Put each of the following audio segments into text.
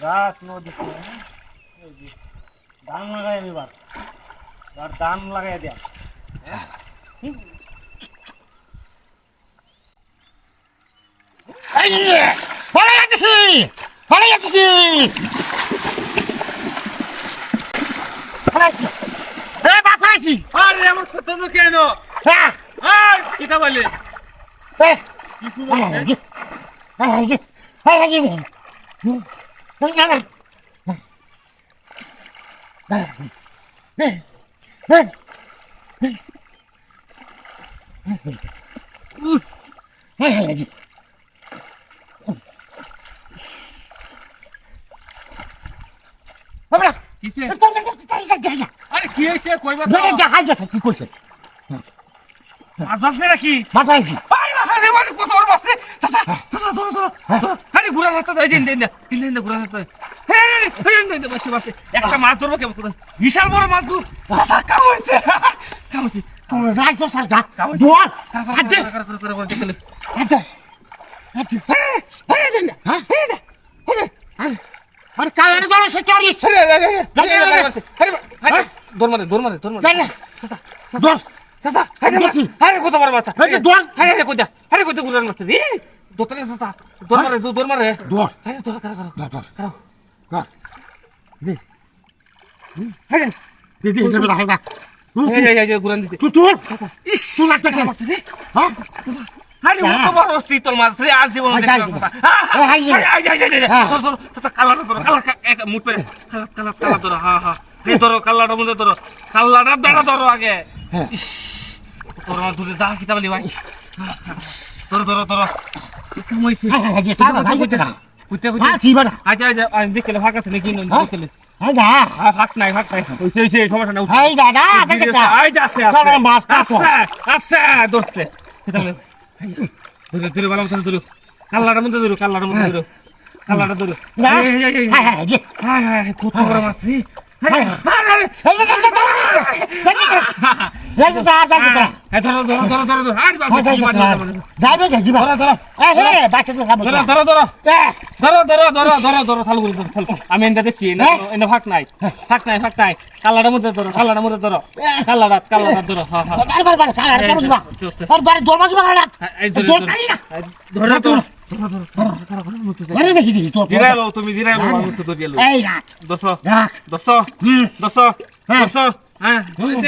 গাছ নদী ধান লাগাই এবার ধান লাগাই দেয়া আরে আমার কথা তো কেন কিতা বলে আরে কি হয়েছে কইবা কি করছে মাছ নাকি মাথাইছি আরে মানে কত বড় মাছ রে চাচা চাচা ধরো ধরো আরে গুড়া মাছ তো এই দিন গুড়া মাছ হ্যাঁ বসে বসে একটা মাছ ধরবো কেমন বিশাল বড় মাছ দূর চাচা কামড়ছে রাইছো সারটা দুয়ার হাতে দেখলে হাতে আরে কালারে ধরে সে চড়ি দৌড় মারে দশ চাচা আরে কত বড় মাছ দৌড় আরে কত গুড়া মাছ রে দোতলে চাচা দৌড় মারে দৌড় আরে দৌড় কারা গুড়ান দিতে তুই আরে কত বড় শীতল মাছ রে আজ জীবন কালা মুখ পেরে কালা ধরো ধরো কাল্লাটা মধ্যে ধরো কাল্লাটা দাঁড়া ধরো আগে তোর মাছ ধরে দা কিতা বলি ভাই ধরো আমি দেখলে ফাঁকা থেকে কিনো দেখলে ফাঁক নাই সমস্যা আচ্ছা ধরছে ধরে ভালো ধরো কাল্লাটার মধ্যে ধরো কাল্লাটা ধরো কত বড় মাছ আমি এটা দেখছি ফাঁক নাই কাল্লাটার মধ্যে ধরো কাল্লাটা ধরো তুমি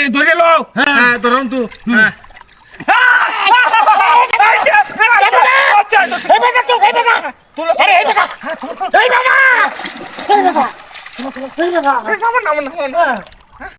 ধরে লো ধরুন তু